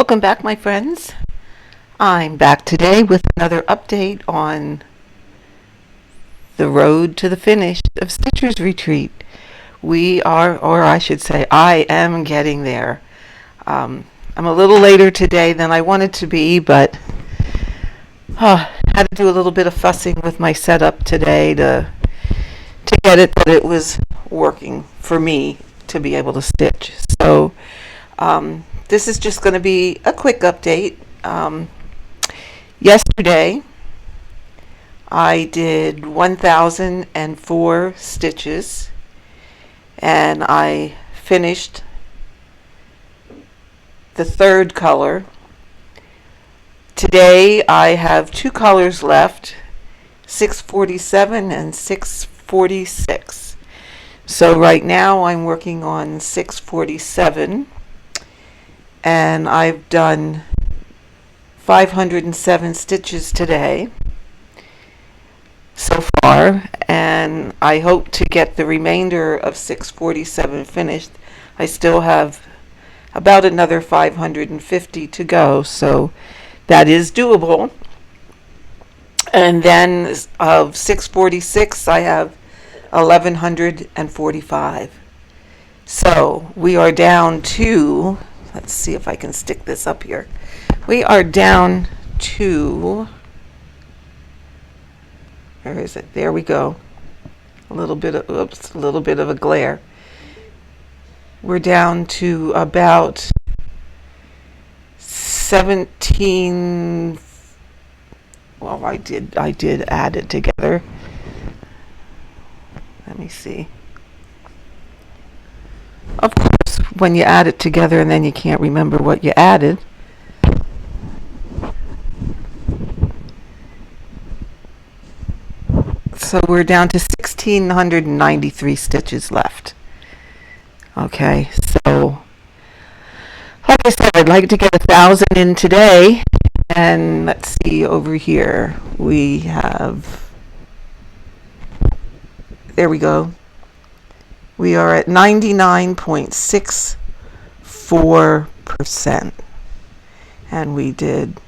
Welcome back, my friends. I'm back today with another update on the road to the finish of Stitcher's Retreat. We are, or I should say, I am getting there. I'm a little later today than I wanted to be, but had to do a little bit of fussing with my setup today to get it that it was working for me to be able to stitch. So this is just going to be a quick update. Yesterday I did 1,004 stitches and I finished the third color. Today I have two colors left, 647 and 646. So right now I'm working on 647 and I've done 507 stitches today so far, and I hope to get the remainder of 647 finished. I still have about another 550 to go, so that is doable. And then of 646 I have 1145. So we are down to, let's see if I can stick this up here. We are down to, where is it? There we go. A little bit of a glare. We're down to about 17. Well, I did add it together. Let me see. Of course, when you add it together and then you can't remember what you added. So we're down to 1,693 stitches left. Okay, so like I said, I'd like to get 1,000 in today. And let's see, over here we have, there we go. We are at 99.64%. And we did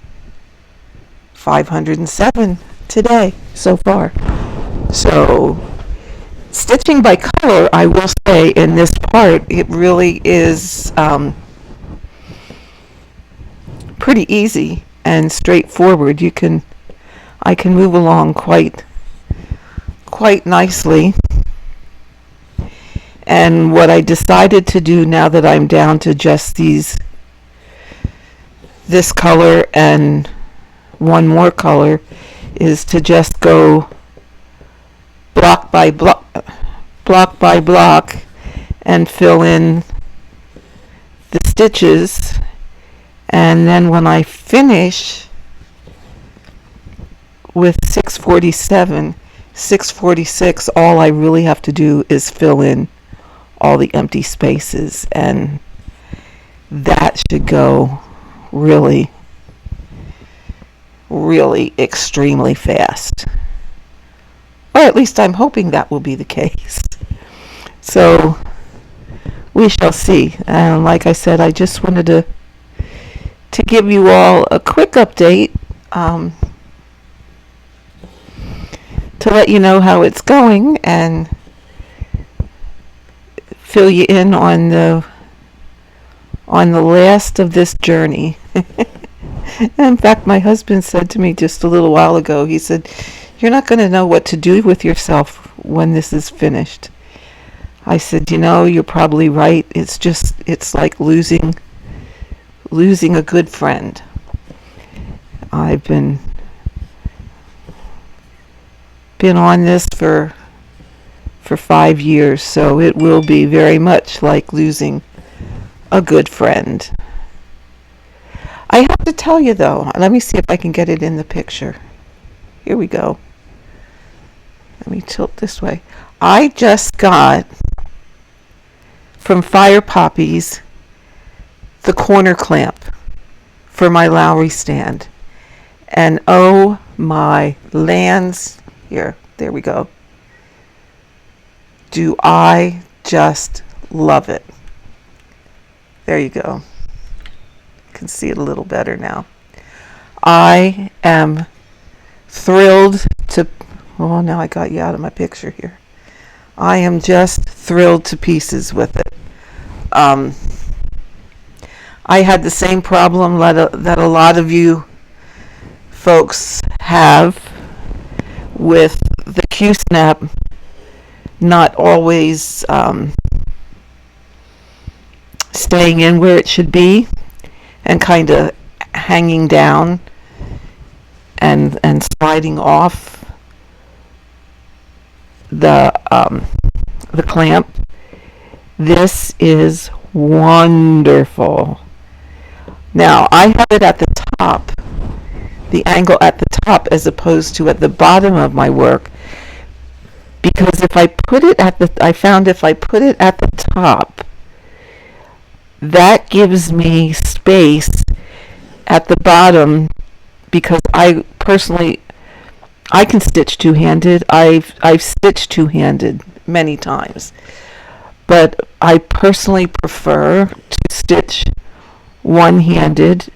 507 today so far. So stitching by color, I will say, in this part, it really is pretty easy and straightforward. I can move along quite nicely. And what I decided to do now that I'm down to just this color and one more color is to just go block by block and fill in the stitches, and then when I finish with 647, 646, all I really have to do is fill in all the empty spaces, and that should go really extremely fast. Or at least I'm hoping that will be the case. So we shall see. And like I said, I just wanted to give you all a quick update to let you know how it's going and fill you in on the last of this journey. In fact, my husband said to me just a little while ago, he said, "You're not going to know what to do with yourself when this is finished." I said, "You're probably right. It's like losing a good friend." I've been on this for 5 years, so it will be very much like losing a good friend. I have to tell you though, let me see if I can get it in the picture. Here we go. Let me tilt this way. I just got from Fire Poppies the corner clamp for my Lowry stand. And oh my lands, here, there we go. Do I just love it. There you go. can see it a little better now. I am thrilled to, oh, now I got you out of my picture here. I am just thrilled to pieces with it. I had the same problem that a lot of you folks have with the Q-snap not always staying in where it should be and kind of hanging down and sliding off the clamp. This is wonderful. Now I have it at the top, the angle at the top as opposed to at the bottom of my work, because if I put it at the, I found if I put it at the top, that gives me space at the bottom, because I personally, I can stitch two-handed. I've stitched two-handed many times, but I personally prefer to stitch one-handed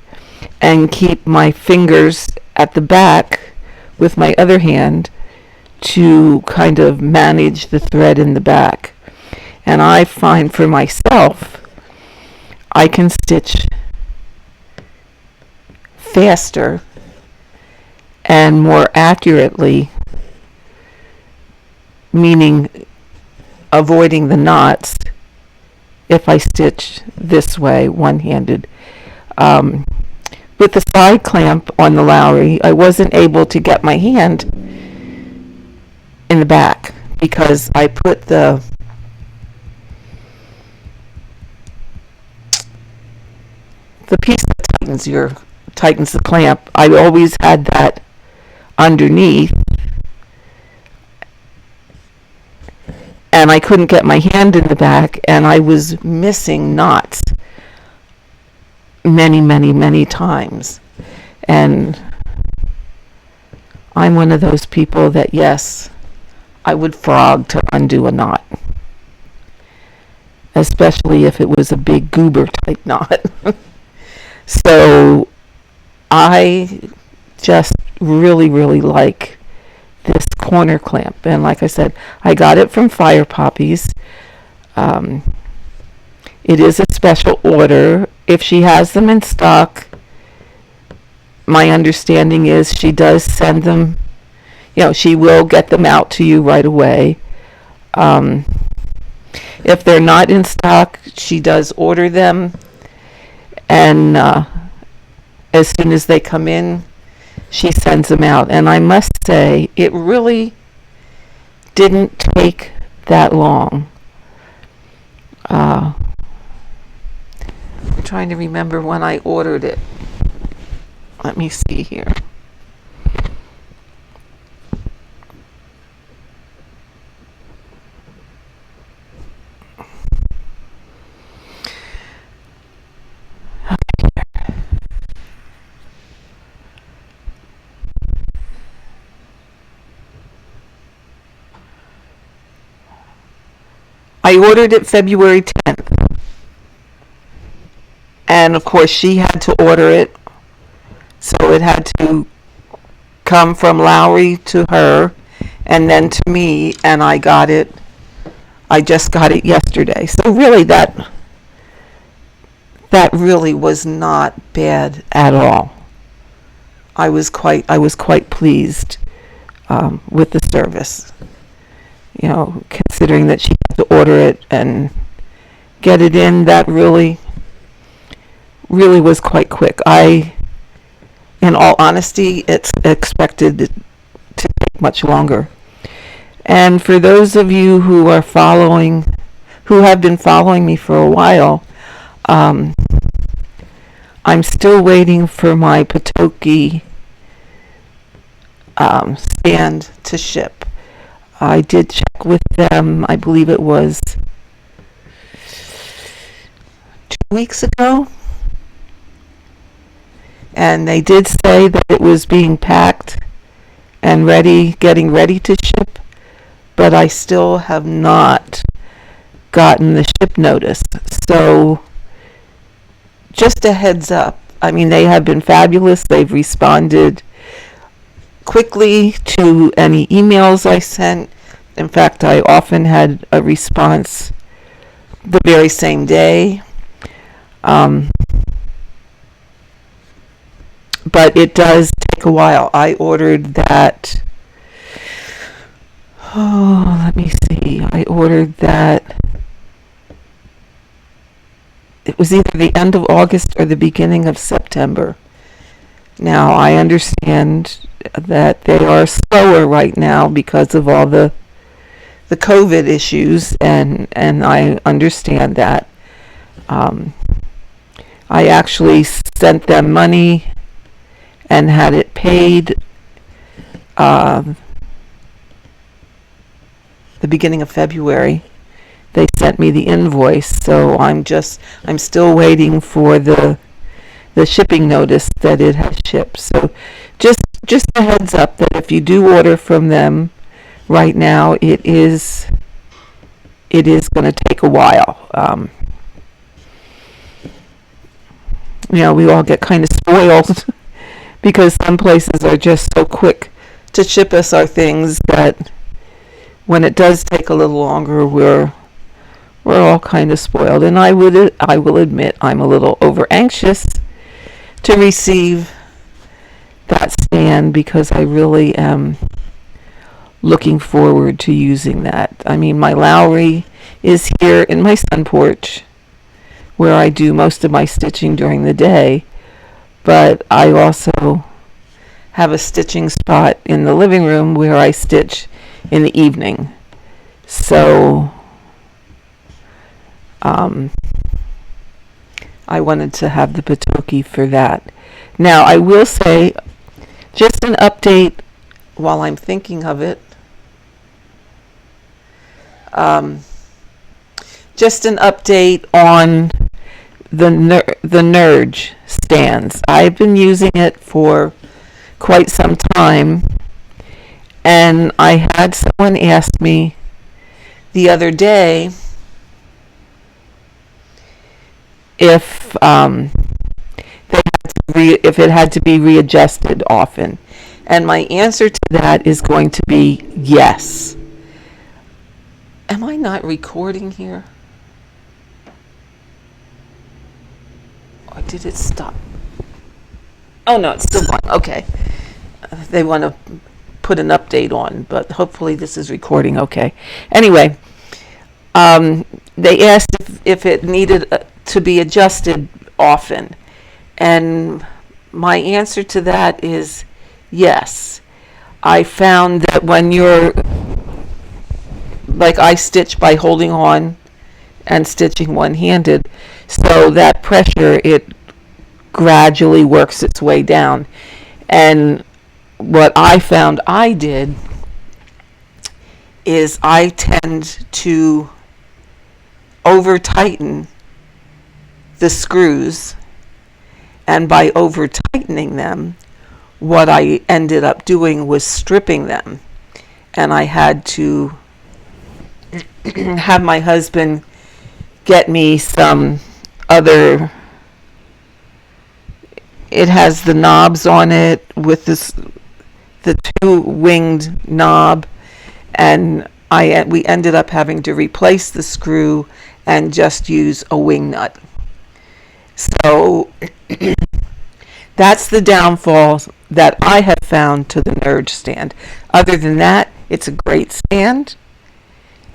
and keep my fingers at the back with my other hand to kind of manage the thread in the back. And I find for myself, I can stitch faster and more accurately, meaning avoiding the knots, if I stitch this way, one-handed. With the side clamp on the Lowry, I wasn't able to get my hand in the back because I put the piece that tightens the clamp. I always had that underneath, and I couldn't get my hand in the back, and I was missing knots many times. And I'm one of those people that, yes, I would frog to undo a knot, especially if it was a big goober type knot. So I just really like this corner clamp, and like I said, I got it from Fire Poppies. It is a special order. If she has them in stock, my understanding is she does send them, she will get them out to you right away. If they're not in stock, she does order them, and as soon as they come in, she sends them out. And I must say, it really didn't take that long. I'm trying to remember when I ordered it. Let me see here. I ordered it February 10th. And of course she had to order it, so it had to come from Lowry to her and then to me, and I just got it yesterday. So really that really was not bad at all. I was quite pleased with the service, considering that she had to order it and get it in. That really was quite quick. In all honesty, it's expected to take much longer. And for those of you who have been following me for a while, I'm still waiting for my Patoki stand to ship. I did check with them, I believe it was 2 weeks ago, and they did say that it was being packed and getting ready to ship, but I still have not gotten the ship notice. So just a heads up, I mean, they have been fabulous. They've responded quickly to any emails I sent. In fact, I often had a response the very same day. But it does take a while. I ordered that. Oh, let me see. I ordered that. It was either the end of August or the beginning of September. Now, I understand that they are slower right now because of all the COVID issues, and I understand that. I actually sent them money and had it paid the beginning of February. They sent me the invoice, so I'm still waiting for the shipping notice that it has shipped. So just a heads up that if you do order from them right now, it is going to take a while. We all get kind of spoiled because some places are just so quick to ship us our things that when it does take a little longer, we're all kind of spoiled. And I will admit I'm a little over anxious to receive that stand because I really am looking forward to using that. I mean, my Lowry is here in my sun porch where I do most of my stitching during the day, but I also have a stitching spot in the living room where I stitch in the evening. So I wanted to have the Patoki for that. Now, I will say, just an update while I'm thinking of it. Just an update on the Nerge stands. I've been using it for quite some time, and I had someone ask me the other day if if it had to be readjusted often, and my answer to that is going to be yes. Am I not recording here? Or did it stop? Oh no, it's still going. Okay. They want to put an update on, but hopefully this is recording okay. Anyway, they asked if it needed to be adjusted often, and my answer to that is yes. I found that when you're, like, I stitch by holding on and stitching one-handed, so that pressure, it gradually works its way down. And what I found I did is I tend to over tighten the screws, and by over tightening them, what I ended up doing was stripping them, and I had to have my husband get me some other. It has the knobs on it with the two winged knob, and we ended up having to replace the screw and just use a wing nut. So that's the downfall that I have found to the Nerge stand. Other than that, it's a great stand.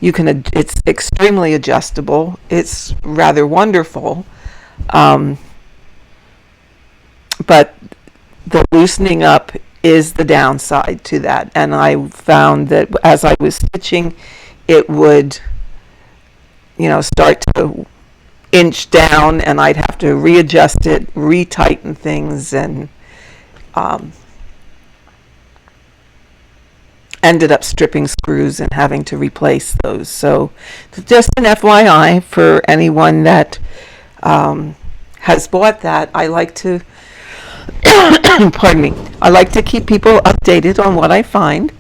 It's extremely adjustable. It's rather wonderful. But the loosening up is the downside to that. And I found that as I was stitching, it would, start to inch down, and I'd have to readjust it, retighten things, and ended up stripping screws and having to replace those. So just an FYI for anyone that has bought that. I like to pardon me, I like to keep people updated on what I find.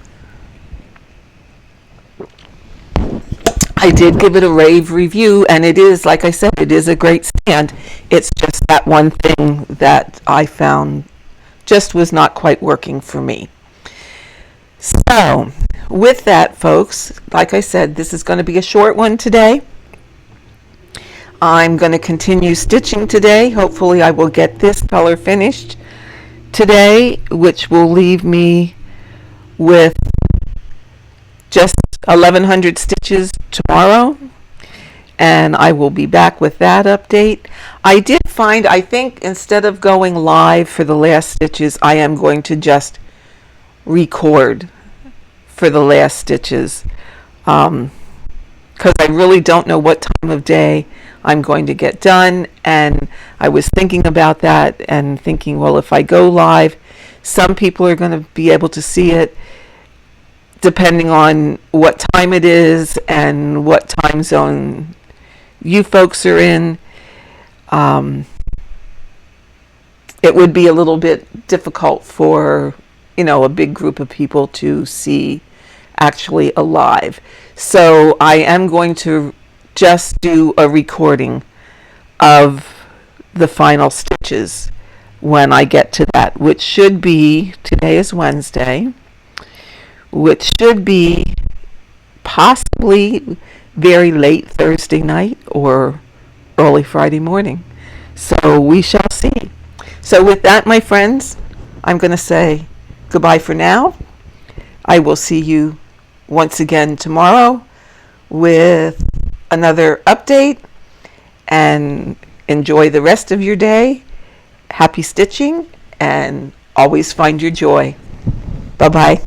I did give it a rave review, and it is, like I said, it is a great stand. It's just that one thing that I found just was not quite working for me. So, with that, folks, like I said, this is going to be a short one today. I'm going to continue stitching today. Hopefully I will get this color finished today, which will leave me with just 1100 stitches tomorrow, and I will be back with that update. I did find, I think instead of going live for the last stitches, I am going to just record for the last stitches, because I really don't know what time of day I'm going to get done, and I was thinking about that and thinking, well, if I go live, some people are going to be able to see it depending on what time it is and what time zone you folks are in. It would be a little bit difficult for, a big group of people to see actually alive. So I am going to just do a recording of the final stitches when I get to that, which should be, today is Wednesday, which should be possibly very late Thursday night or early Friday morning. So we shall see. So with that, my friends, I'm going to say goodbye for now. I will see you once again tomorrow with another update, and enjoy the rest of your day. Happy stitching, and always find your joy. Bye-bye.